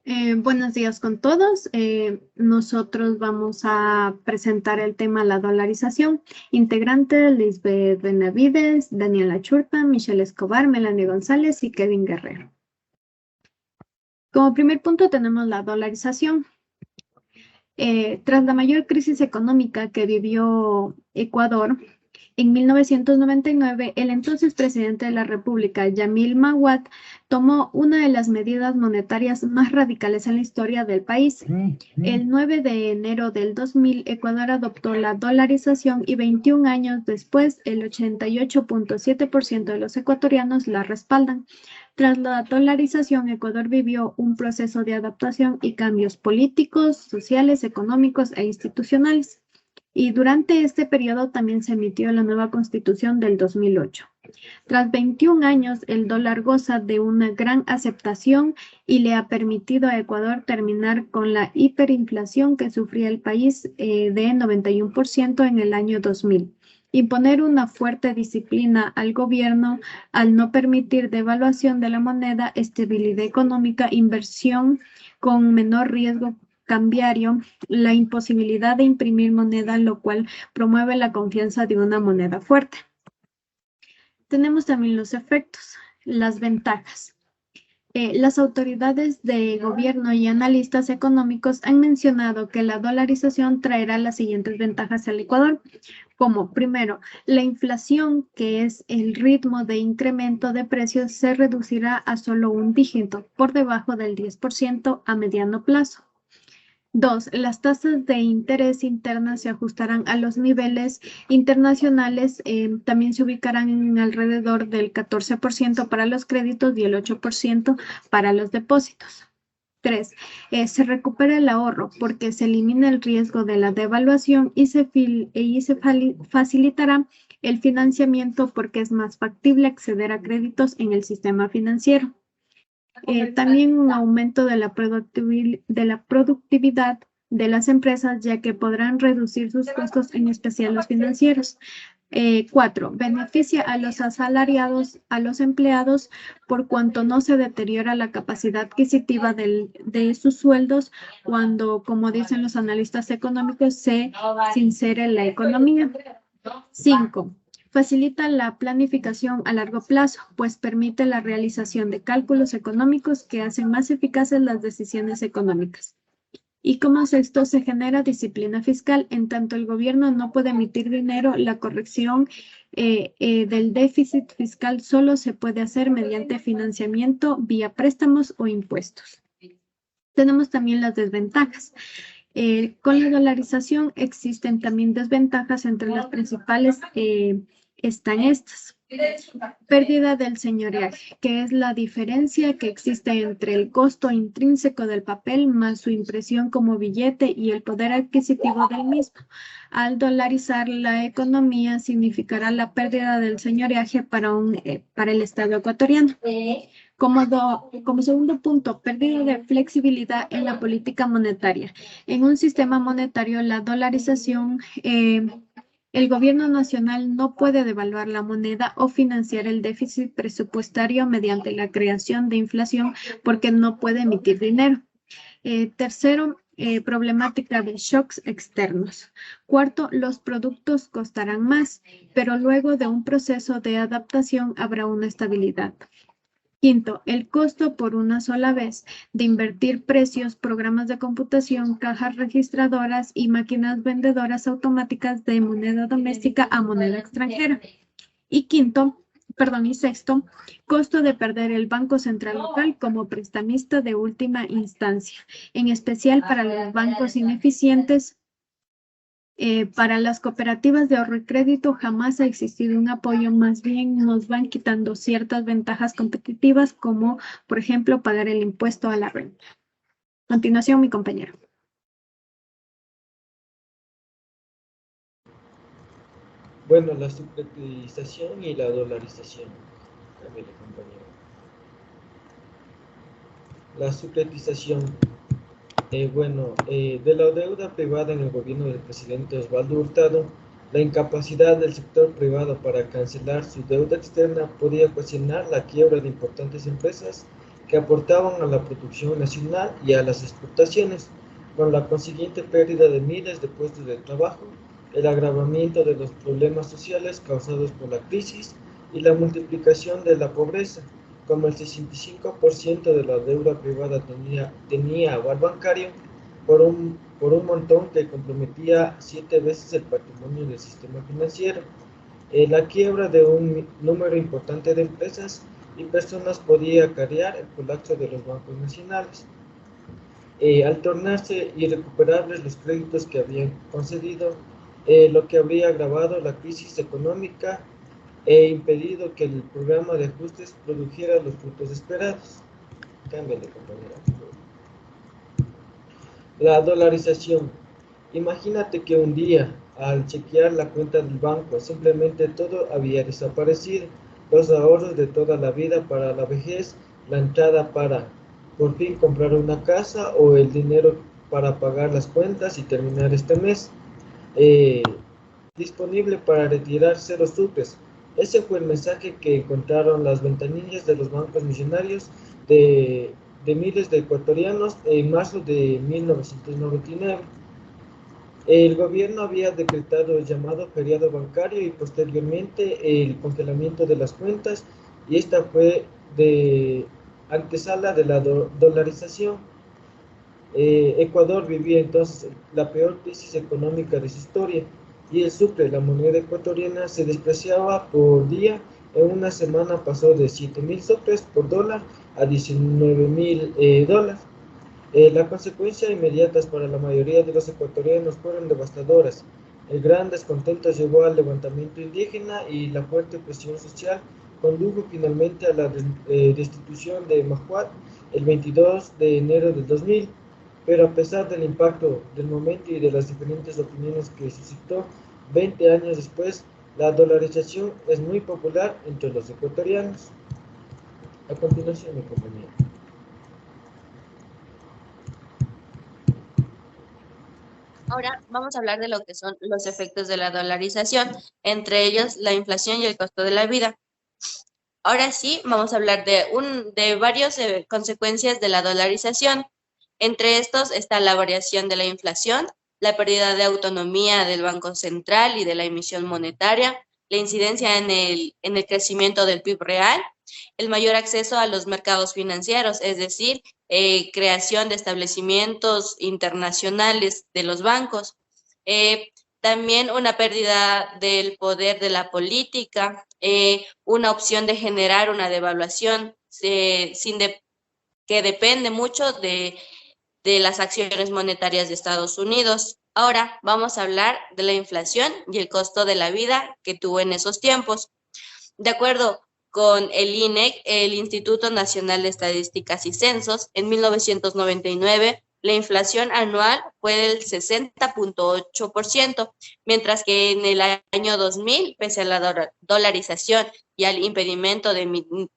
Buenos días con todos. Nosotros vamos a presentar el tema la dolarización. Integrantes: Lisbeth Benavides, Daniela Churpa, Michelle Escobar, Melanie González y Kevin Guerrero. Como primer punto tenemos la dolarización. Tras la mayor crisis económica que vivió Ecuador, en 1999, el entonces presidente de la República, Yamil Mahuad, tomó una de las medidas monetarias más radicales en la historia del país. El 9 de enero del 2000, Ecuador adoptó la dolarización y 21 años después, el 88.7% de los ecuatorianos la respaldan. Tras la dolarización, Ecuador vivió un proceso de adaptación y cambios políticos, sociales, económicos e institucionales. Y durante este periodo también se emitió la nueva Constitución del 2008. Tras 21 años, el dólar goza de una gran aceptación y le ha permitido a Ecuador terminar con la hiperinflación que sufría el país de 91% en el año 2000. Imponer una fuerte disciplina al gobierno al no permitir devaluación de la moneda, estabilidad económica, inversión con menor riesgo cambiario, la imposibilidad de imprimir moneda, lo cual promueve la confianza de una moneda fuerte. Tenemos también los efectos, las ventajas. Las autoridades de gobierno y analistas económicos han mencionado que la dolarización traerá las siguientes ventajas al Ecuador, como primero, la inflación, que es el ritmo de incremento de precios, se reducirá a solo un dígito, por debajo del 10% a mediano plazo. Dos, las tasas de interés internas se ajustarán a los niveles internacionales, también se ubicarán en alrededor del 14% para los créditos y el 8% para los depósitos. Tres, se recupera el ahorro porque se elimina el riesgo de la devaluación y se facilitará el financiamiento porque es más factible acceder a créditos en el sistema financiero. También un aumento de la productividad de las empresas, ya que podrán reducir sus costos, en especial los financieros. Cuatro, beneficia a los asalariados, a los empleados, por cuanto no se deteriora la capacidad adquisitiva de sus sueldos cuando, como dicen los analistas económicos, se sincere la economía. Cinco, facilita la planificación a largo plazo, pues permite la realización de cálculos económicos que hacen más eficaces las decisiones económicas. Y como sexto, se genera disciplina fiscal, en tanto el gobierno no puede emitir dinero, la corrección del déficit fiscal solo se puede hacer mediante financiamiento vía préstamos o impuestos. Tenemos también las desventajas. Con la dolarización existen también desventajas, entre las principales están estas. Pérdida del señoreaje, que es la diferencia que existe entre el costo intrínseco del papel más su impresión como billete y el poder adquisitivo del mismo. Al dolarizar la economía significará la pérdida del señoreaje para el Estado ecuatoriano. Como segundo punto, pérdida de flexibilidad en la política monetaria. En un sistema monetario, la dolarización, el gobierno nacional no puede devaluar la moneda o financiar el déficit presupuestario mediante la creación de inflación porque no puede emitir dinero. Tercero, problemática de shocks externos. Cuarto, los productos costarán más, pero luego de un proceso de adaptación habrá una estabilidad. Quinto, el costo por una sola vez de invertir precios, programas de computación, cajas registradoras y máquinas vendedoras automáticas de moneda doméstica a moneda extranjera. Y sexto, costo de perder el Banco Central local como prestamista de última instancia, en especial para los bancos ineficientes. Para las cooperativas de ahorro y crédito jamás ha existido un apoyo, más bien nos van quitando ciertas ventajas competitivas, como por ejemplo pagar el impuesto a la renta. A continuación, mi compañero. Bueno, la subcretización y la dolarización. Cámbiale, compañero. La subcretización. De la deuda privada en el gobierno del presidente Osvaldo Hurtado, la incapacidad del sector privado para cancelar su deuda externa podía ocasionar la quiebra de importantes empresas que aportaban a la producción nacional y a las exportaciones, con la consiguiente pérdida de miles de puestos de trabajo, el agravamiento de los problemas sociales causados por la crisis y la multiplicación de la pobreza, como el 65% de la deuda privada tenía aval bancario por un montón que comprometía 7 veces el patrimonio del sistema financiero. La quiebra de un número importante de empresas y personas podía acarrear el colapso de los bancos nacionales. Al tornarse irrecuperables los créditos que habían concedido, lo que habría agravado la crisis económica e impedido que el programa de ajustes produjera los frutos esperados. Cámbiale, compañera. La dolarización. Imagínate que un día, al chequear la cuenta del banco, simplemente todo había desaparecido. Los ahorros de toda la vida para la vejez, la entrada para por fin comprar una casa o el dinero para pagar las cuentas y terminar este mes. Eh, Disponible para retirar cero supes. Ese fue el mensaje que encontraron las ventanillas de los bancos millonarios de miles de ecuatorianos en marzo de 1999. El gobierno había decretado el llamado feriado bancario y posteriormente el congelamiento de las cuentas, y esta fue de antesala de la dolarización. Ecuador vivía entonces la peor crisis económica de su historia, y el sucre, la moneda ecuatoriana, se despreciaba por día. En una semana pasó de 7.000 sucres por dólar a 19.000 dólares. Las consecuencias inmediatas para la mayoría de los ecuatorianos fueron devastadoras. El gran descontento llevó al levantamiento indígena, y la fuerte presión social condujo finalmente a la destitución de Mahuat el 22 de enero del 2000. Pero a pesar del impacto del momento y de las diferentes opiniones que suscitó, 20 años después, la dolarización es muy popular entre los ecuatorianos. A continuación, mi compañero. Ahora vamos a hablar de lo que son los efectos de la dolarización, entre ellos la inflación y el costo de la vida. Ahora sí, vamos a hablar de varias consecuencias de la dolarización. Entre estos está la variación de la inflación, la pérdida de autonomía del Banco Central y de la emisión monetaria, la incidencia en el crecimiento del PIB real, el mayor acceso a los mercados financieros, es decir, creación de establecimientos internacionales de los bancos. También una pérdida del poder de la política, una opción de generar una devaluación que depende mucho de las acciones monetarias de Estados Unidos. Ahora vamos a hablar de la inflación y el costo de la vida que tuvo en esos tiempos. De acuerdo con el INEC, el Instituto Nacional de Estadísticas y Censos, en 1999, la inflación anual fue del 60.8%, mientras que en el año 2000, pese a la dolarización y al impedimento de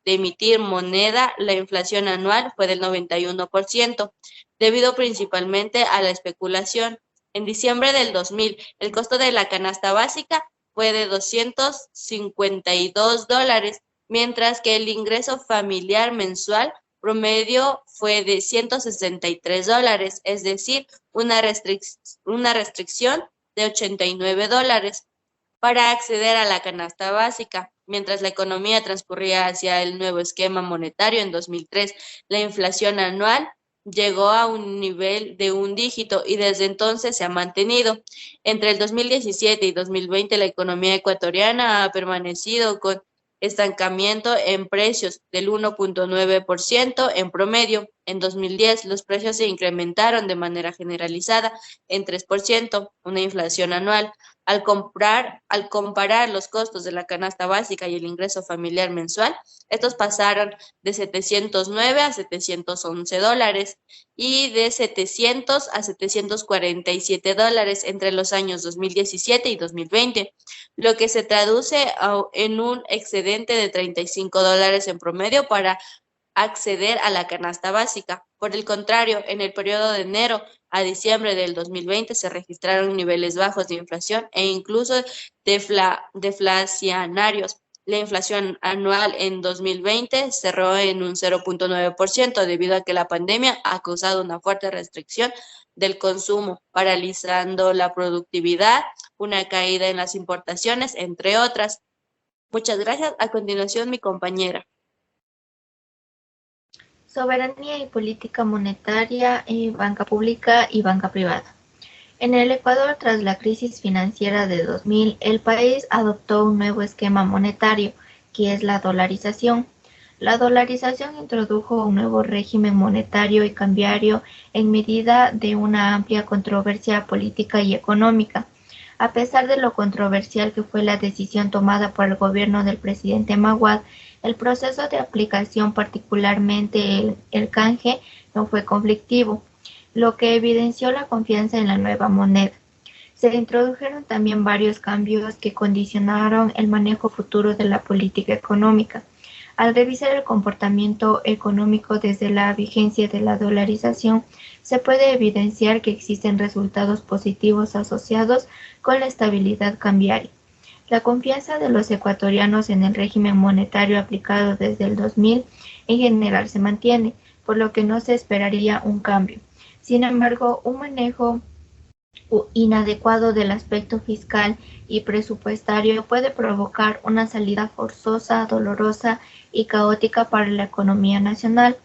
emitir moneda, la inflación anual fue del 91%, debido principalmente a la especulación. En diciembre del 2000, el costo de la canasta básica fue de $252, mientras que el ingreso familiar mensual promedio fue de $163, es decir, una restricción de $89 para acceder a la canasta básica. Mientras la economía transcurría hacia el nuevo esquema monetario en 2003, la inflación anual llegó a un nivel de un dígito y desde entonces se ha mantenido. Entre el 2017 y 2020, la economía ecuatoriana ha permanecido con estancamiento en precios del 1.9% en promedio. En 2010, los precios se incrementaron de manera generalizada en 3%, una inflación anual. Al comparar los costos de la canasta básica y el ingreso familiar mensual, estos pasaron de 709 a $711 y de 700 a $747 entre los años 2017 y 2020, lo que se traduce en un excedente de $35 en promedio para acceder a la canasta básica. Por el contrario, en el periodo de enero a diciembre del 2020 se registraron niveles bajos de inflación e incluso deflacionarios. La inflación anual en 2020 cerró en un 0.9% debido a que la pandemia ha causado una fuerte restricción del consumo, paralizando la productividad, una caída en las importaciones, entre otras. Muchas gracias. A continuación, mi compañera. Soberanía y política monetaria, banca pública y banca privada. En el Ecuador, tras la crisis financiera de 2000, el país adoptó un nuevo esquema monetario, que es la dolarización. La dolarización introdujo un nuevo régimen monetario y cambiario en medida de una amplia controversia política y económica. A pesar de lo controversial que fue la decisión tomada por el gobierno del presidente Maguad, el proceso de aplicación, particularmente el canje, no fue conflictivo, lo que evidenció la confianza en la nueva moneda. Se introdujeron también varios cambios que condicionaron el manejo futuro de la política económica. Al revisar el comportamiento económico desde la vigencia de la dolarización, se puede evidenciar que existen resultados positivos asociados con la estabilidad cambiaria. La confianza de los ecuatorianos en el régimen monetario aplicado desde el 2000 en general se mantiene, por lo que no se esperaría un cambio. Sin embargo, un manejo inadecuado del aspecto fiscal y presupuestario puede provocar una salida forzosa, dolorosa y caótica para la economía nacional.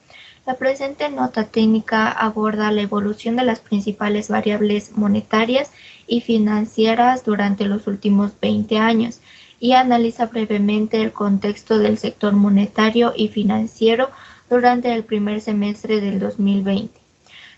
La presente nota técnica aborda la evolución de las principales variables monetarias y financieras durante los últimos 20 años y analiza brevemente el contexto del sector monetario y financiero durante el primer semestre del 2020.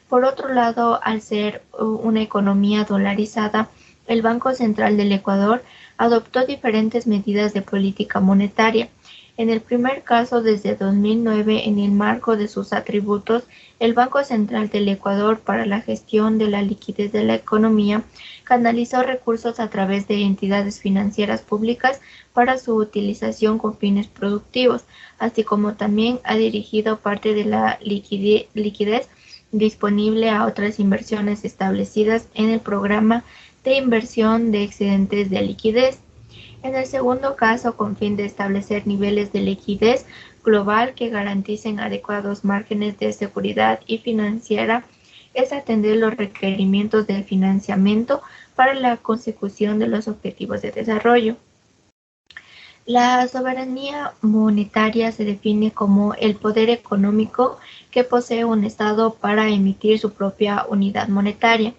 Por otro lado, al ser una economía dolarizada, el Banco Central del Ecuador adoptó diferentes medidas de política monetaria. En el primer caso, desde 2009, en el marco de sus atributos, el Banco Central del Ecuador, para la gestión de la liquidez de la economía, canalizó recursos a través de entidades financieras públicas para su utilización con fines productivos, así como también ha dirigido parte de la liquidez disponible a otras inversiones establecidas en el programa de inversión de excedentes de liquidez. En el segundo caso, con fin de establecer niveles de liquidez global que garanticen adecuados márgenes de seguridad y financiera, es atender los requerimientos de financiamiento para la consecución de los objetivos de desarrollo. La soberanía monetaria se define como el poder económico que posee un Estado para emitir su propia unidad monetaria,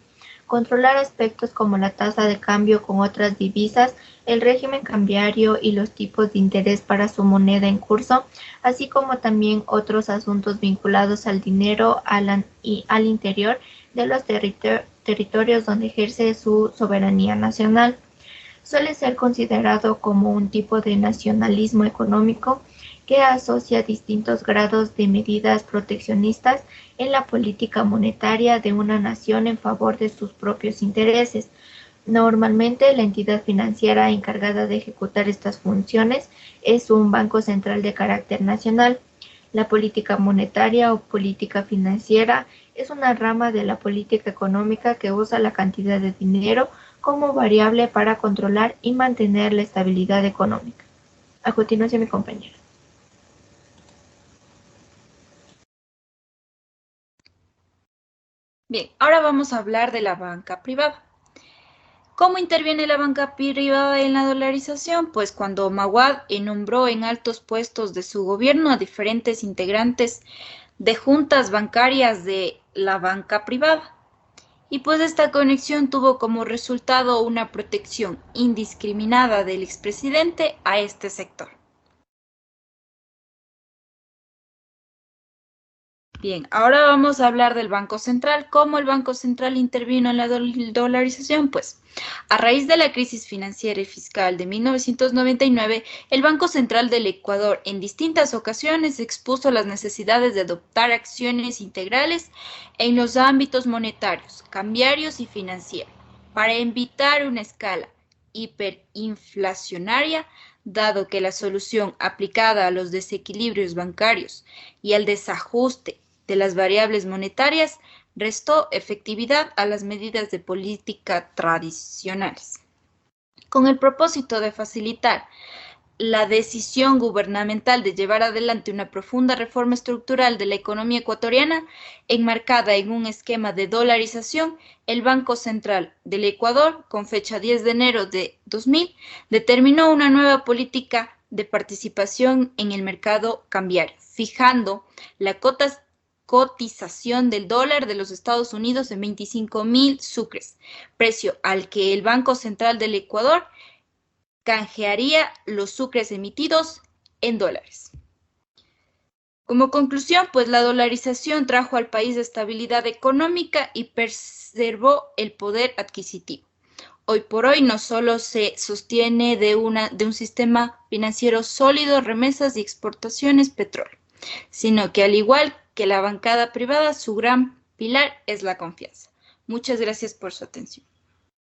controlar aspectos como la tasa de cambio con otras divisas, el régimen cambiario y los tipos de interés para su moneda en curso, así como también otros asuntos vinculados al dinero y al interior de los territorios donde ejerce su soberanía nacional. Suele ser considerado como un tipo de nacionalismo económico que asocia distintos grados de medidas proteccionistas en la política monetaria de una nación en favor de sus propios intereses. Normalmente, la entidad financiera encargada de ejecutar estas funciones es un banco central de carácter nacional. La política monetaria o política financiera es una rama de la política económica que usa la cantidad de dinero como variable para controlar y mantener la estabilidad económica. A continuación, mi compañera. Bien, ahora vamos a hablar de la banca privada. ¿Cómo interviene la banca privada en la dolarización? Pues cuando Maguad nombró en altos puestos de su gobierno a diferentes integrantes de juntas bancarias de la banca privada. Y pues esta conexión tuvo como resultado una protección indiscriminada del expresidente a este sector. Bien, ahora vamos a hablar del Banco Central. ¿Cómo el Banco Central intervino en la dolarización? Pues, a raíz de la crisis financiera y fiscal de 1999, el Banco Central del Ecuador en distintas ocasiones expuso las necesidades de adoptar acciones integrales en los ámbitos monetarios, cambiarios y financieros, para evitar una escala hiperinflacionaria, dado que la solución aplicada a los desequilibrios bancarios y al desajuste de las variables monetarias restó efectividad a las medidas de política tradicionales. Con el propósito de facilitar la decisión gubernamental de llevar adelante una profunda reforma estructural de la economía ecuatoriana, enmarcada en un esquema de dolarización, el Banco Central del Ecuador, con fecha 10 de enero de 2000, determinó una nueva política de participación en el mercado cambiario, fijando la cotización del dólar de los Estados Unidos en 25.000 sucres, precio al que el Banco Central del Ecuador canjearía los sucres emitidos en dólares. Como conclusión, pues la dolarización trajo al país estabilidad económica y preservó el poder adquisitivo. Hoy por hoy no solo se sostiene de un sistema financiero sólido, remesas y exportaciones petróleo, sino que al igual que la bancada privada, su gran pilar es la confianza. Muchas gracias por su atención.